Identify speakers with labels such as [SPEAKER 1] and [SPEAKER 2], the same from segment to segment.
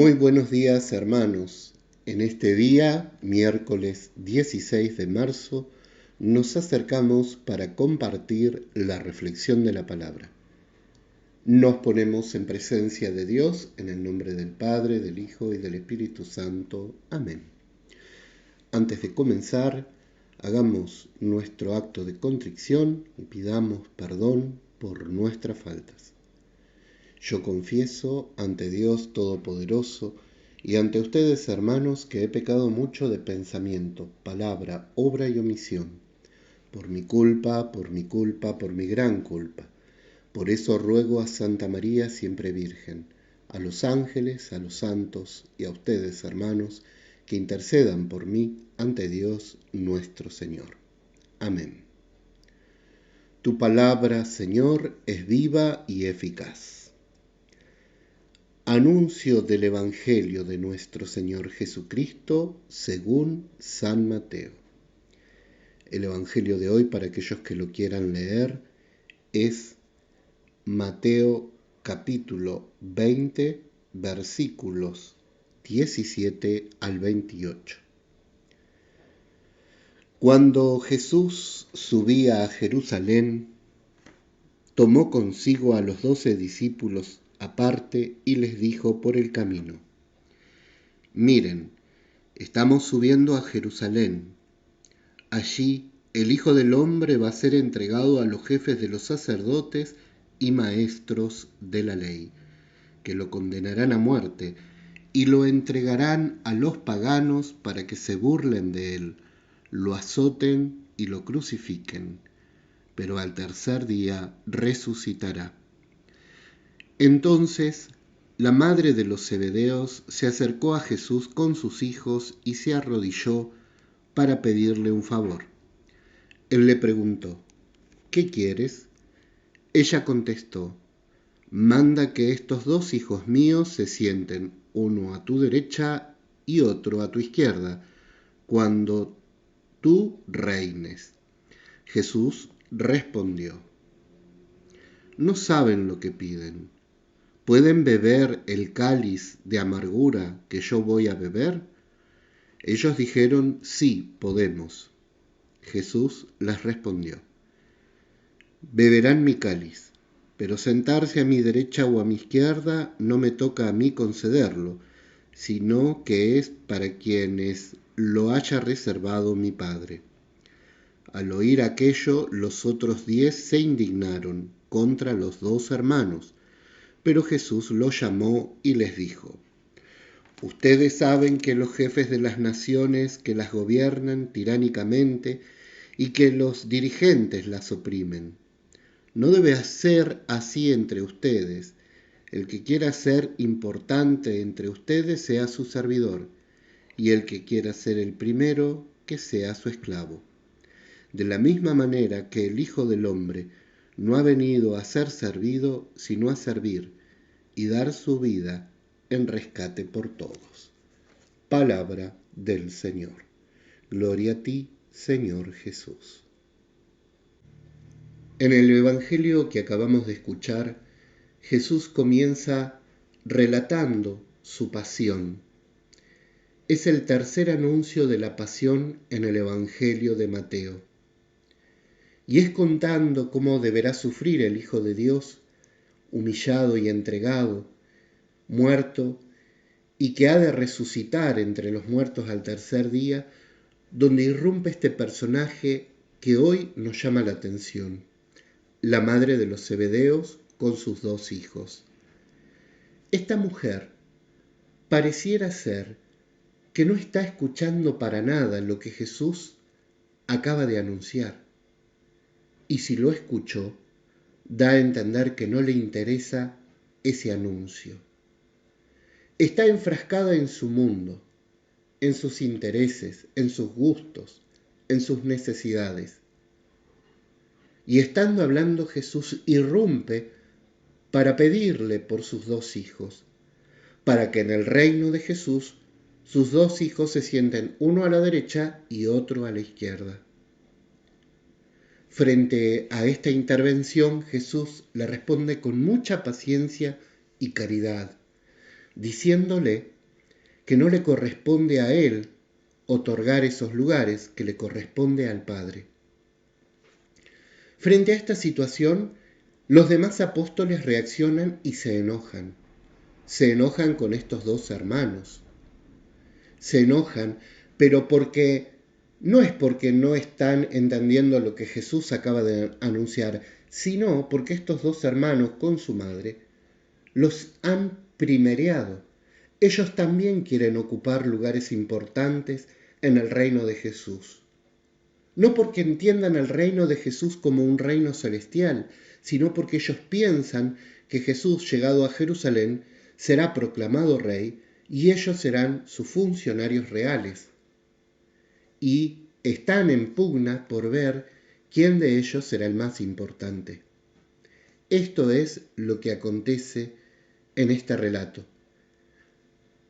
[SPEAKER 1] Muy buenos días, hermanos. En este día, miércoles 16 de marzo, nos acercamos para compartir la reflexión de la palabra. Nos ponemos en presencia de Dios en el nombre del Padre, del Hijo y del Espíritu Santo. Amén. Antes de comenzar, hagamos nuestro acto de contrición y pidamos perdón por nuestras faltas. Yo confieso ante Dios Todopoderoso y ante ustedes, hermanos, que he pecado mucho de pensamiento, palabra, obra y omisión, por mi culpa, por mi gran culpa. Por eso ruego a Santa María, siempre Virgen, a los ángeles, a los santos y a ustedes, hermanos, que intercedan por mí ante Dios nuestro Señor. Amén. Tu palabra, Señor, es viva y eficaz. Anuncio del Evangelio de nuestro Señor Jesucristo según San Mateo. El Evangelio de hoy, para aquellos que lo quieran leer, es Mateo capítulo 20, versículos 17 al 28. Cuando Jesús subía a Jerusalén, tomó consigo a los 12 discípulos aparte y les dijo por el camino: Miren, estamos subiendo a Jerusalén. Allí el Hijo del Hombre va a ser entregado a los jefes de los sacerdotes y maestros de la ley, que lo condenarán a muerte y lo entregarán a los paganos para que se burlen de él, lo azoten y lo crucifiquen, pero al tercer día resucitará. Entonces la madre de los Zebedeos se acercó a Jesús con sus hijos y se arrodilló para pedirle un favor. Él le preguntó: ¿qué quieres? Ella contestó: manda que estos 2 hijos míos se sienten, uno a tu derecha y otro a tu izquierda, cuando tú reines. Jesús respondió: no saben lo que piden. ¿Pueden beber el cáliz de amargura que yo voy a beber? Ellos dijeron: sí, podemos. Jesús les respondió: beberán mi cáliz, pero sentarse a mi derecha o a mi izquierda no me toca a mí concederlo, sino que es para quienes lo haya reservado mi Padre. Al oír aquello, los otros 10 se indignaron contra los 2 hermanos, pero Jesús los llamó y les dijo: ustedes saben que los jefes de las naciones que las gobiernan tiránicamente y que los dirigentes las oprimen. No debe ser así entre ustedes. El que quiera ser importante entre ustedes sea su servidor, y el que quiera ser el primero, que sea su esclavo. De la misma manera que el Hijo del Hombre no ha venido a ser servido, sino a servir y dar su vida en rescate por todos. Palabra del Señor. Gloria a ti, Señor Jesús. En el Evangelio que acabamos de escuchar, Jesús comienza relatando su pasión. Es el tercer anuncio de la pasión en el Evangelio de Mateo. Y es contando cómo deberá sufrir el Hijo de Dios, humillado y entregado, muerto, y que ha de resucitar entre los muertos al tercer día, donde irrumpe este personaje que hoy nos llama la atención: la madre de los Zebedeos con sus 2 hijos. Esta mujer pareciera ser que no está escuchando para nada lo que Jesús acaba de anunciar. Y si lo escuchó, da a entender que no le interesa ese anuncio. Está enfrascada en su mundo, en sus intereses, en sus gustos, en sus necesidades. Y estando hablando, Jesús irrumpe para pedirle por sus 2 hijos, para que en el reino de Jesús sus 2 hijos se sienten, uno a la derecha y otro a la izquierda. Frente a esta intervención, Jesús le responde con mucha paciencia y caridad, diciéndole que no le corresponde a él otorgar esos lugares, que le corresponde al Padre. Frente a esta situación, los demás apóstoles reaccionan y se enojan. Se enojan con estos dos hermanos. Se enojan, pero no es porque no están entendiendo lo que Jesús acaba de anunciar, sino porque estos dos hermanos con su madre los han primereado. Ellos también quieren ocupar lugares importantes en el reino de Jesús. No porque entiendan el reino de Jesús como un reino celestial, sino porque ellos piensan que Jesús, llegado a Jerusalén, será proclamado rey y ellos serán sus funcionarios reales. Y están en pugna por ver quién de ellos será el más importante. Esto es lo que acontece en este relato.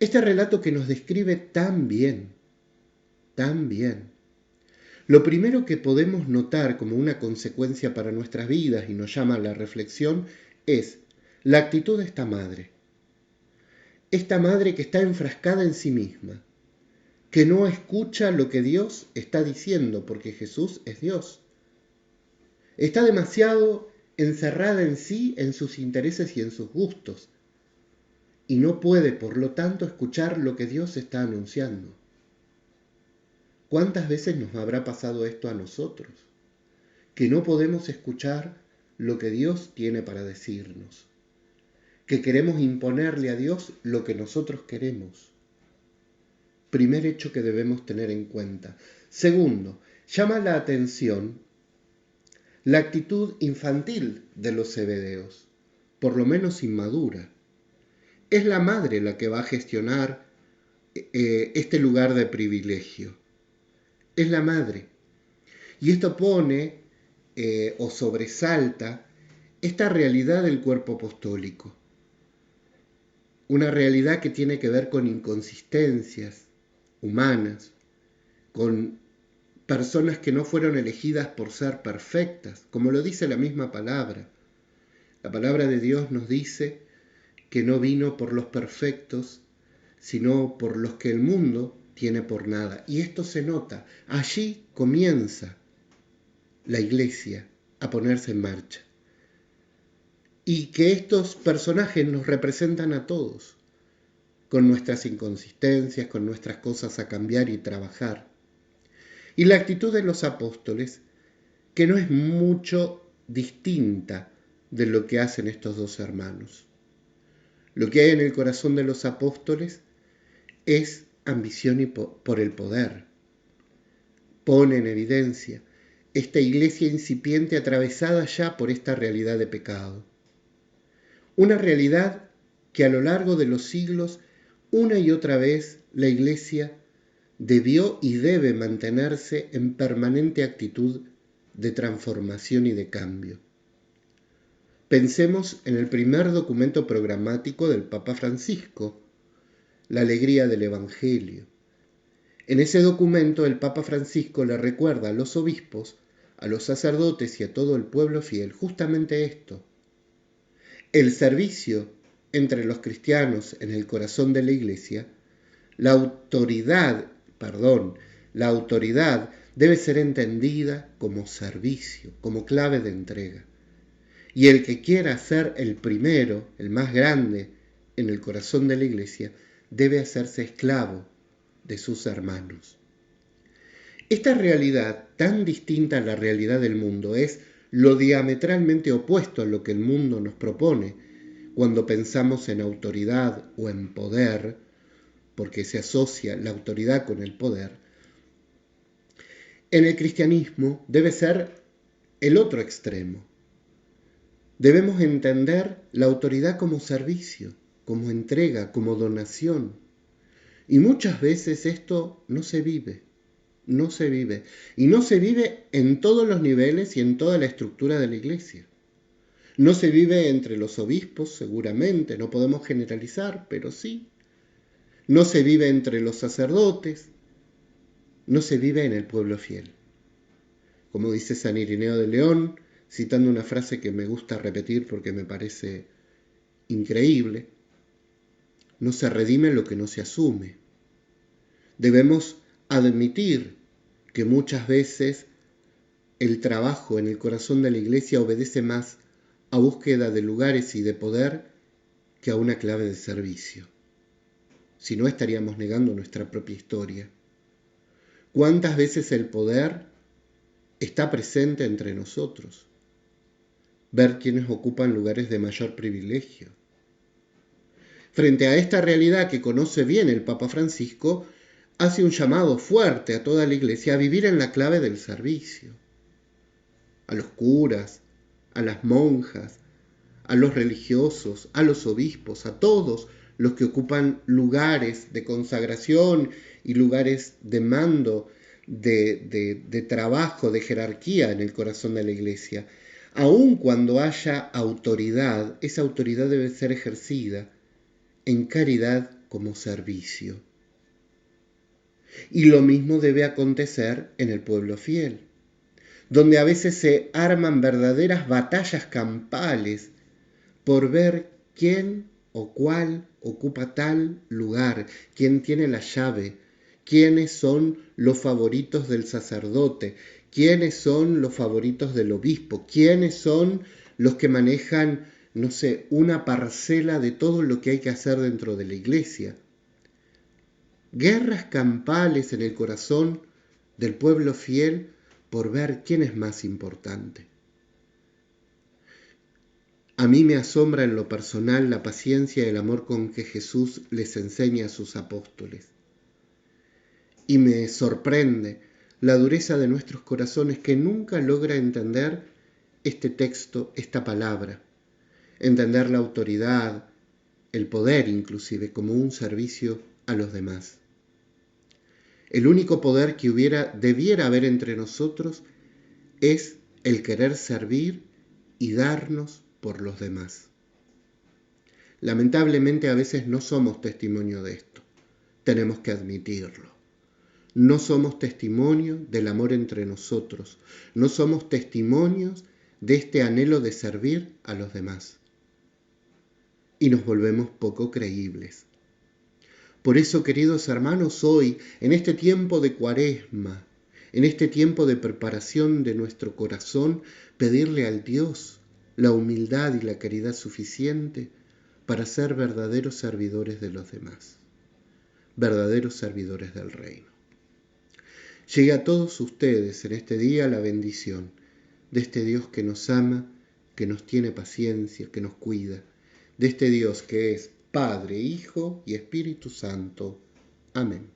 [SPEAKER 1] Este relato que nos describe tan bien, tan bien. Lo primero que podemos notar como una consecuencia para nuestras vidas y nos llama a la reflexión es la actitud de esta madre. Esta madre que está enfrascada en sí misma, que no escucha lo que Dios está diciendo porque Jesús es Dios. Está demasiado encerrada en sí, en sus intereses y en sus gustos, y no puede, por lo tanto, escuchar lo que Dios está anunciando. ¿Cuántas veces nos habrá pasado esto a nosotros? Que no podemos escuchar lo que Dios tiene para decirnos. Que queremos imponerle a Dios lo que nosotros queremos. Primer hecho que debemos tener en cuenta. Segundo, llama la atención la actitud infantil de los zebedeos, por lo menos inmadura. Es la madre la que va a gestionar este lugar de privilegio. Es la madre. Y esto pone o sobresalta esta realidad del cuerpo apostólico. Una realidad que tiene que ver con inconsistencias humanas, con personas que no fueron elegidas por ser perfectas, como lo dice la misma palabra. La palabra de Dios nos dice que no vino por los perfectos, sino por los que el mundo tiene por nada. Y esto se nota. Allí comienza la iglesia a ponerse en marcha. Y que estos personajes nos representan a todos, con nuestras inconsistencias, con nuestras cosas a cambiar y trabajar. Y la actitud de los apóstoles, que no es mucho distinta de lo que hacen estos dos hermanos. Lo que hay en el corazón de los apóstoles es ambición por el poder. Pone en evidencia esta iglesia incipiente atravesada ya por esta realidad de pecado. Una realidad que a lo largo de los siglos, una y otra vez, la iglesia debió y debe mantenerse en permanente actitud de transformación y de cambio. Pensemos en el primer documento programático del Papa Francisco, la alegría del Evangelio. En ese documento el Papa Francisco le recuerda a los obispos, a los sacerdotes y a todo el pueblo fiel justamente esto. El servicio entre los cristianos en el corazón de la Iglesia, la autoridad debe ser entendida como servicio, como clave de entrega. Y el que quiera ser el primero, el más grande en el corazón de la Iglesia, debe hacerse esclavo de sus hermanos. Esta realidad, tan distinta a la realidad del mundo, es lo diametralmente opuesto a lo que el mundo nos propone cuando pensamos en autoridad o en poder, porque se asocia la autoridad con el poder. En el cristianismo debe ser el otro extremo. Debemos entender la autoridad como servicio, como entrega, como donación. Y muchas veces esto no se vive. Y no se vive en todos los niveles y en toda la estructura de la iglesia. No se vive entre los obispos, seguramente, no podemos generalizar, pero sí. No se vive entre los sacerdotes, no se vive en el pueblo fiel. Como dice San Ireneo de León, citando una frase que me gusta repetir porque me parece increíble, no se redime lo que no se asume. Debemos admitir que muchas veces el trabajo en el corazón de la Iglesia obedece más a búsqueda de lugares y de poder que a una clave de servicio. Si no, estaríamos negando nuestra propia historia. ¿Cuántas veces el poder está presente entre nosotros? Ver quiénes ocupan lugares de mayor privilegio. Frente a esta realidad que conoce bien el Papa Francisco, hace un llamado fuerte a toda la Iglesia a vivir en la clave del servicio. A los curas, a las monjas, a los religiosos, a los obispos, a todos los que ocupan lugares de consagración y lugares de mando, de trabajo, de jerarquía en el corazón de la Iglesia. Aun cuando haya autoridad, esa autoridad debe ser ejercida en caridad como servicio. Y lo mismo debe acontecer en el pueblo fiel, donde a veces se arman verdaderas batallas campales por ver quién o cuál ocupa tal lugar, quién tiene la llave, quiénes son los favoritos del sacerdote, quiénes son los favoritos del obispo, quiénes son los que manejan, una parcela de todo lo que hay que hacer dentro de la iglesia. Guerras campales en el corazón del pueblo fiel por ver quién es más importante. A mí me asombra en lo personal la paciencia y el amor con que Jesús les enseña a sus apóstoles. Y me sorprende la dureza de nuestros corazones que nunca logra entender este texto, esta palabra, entender la autoridad, el poder inclusive, como un servicio a los demás. El único poder que debiera haber entre nosotros es el querer servir y darnos por los demás. Lamentablemente a veces no somos testimonio de esto, tenemos que admitirlo. No somos testimonio del amor entre nosotros, no somos testimonios de este anhelo de servir a los demás. Y nos volvemos poco creíbles. Por eso, queridos hermanos, hoy, en este tiempo de Cuaresma, en este tiempo de preparación de nuestro corazón, pedirle al Dios la humildad y la caridad suficiente para ser verdaderos servidores de los demás, verdaderos servidores del reino. Llegue a todos ustedes en este día la bendición de este Dios que nos ama, que nos tiene paciencia, que nos cuida, de este Dios que es Padre, Hijo y Espíritu Santo. Amén.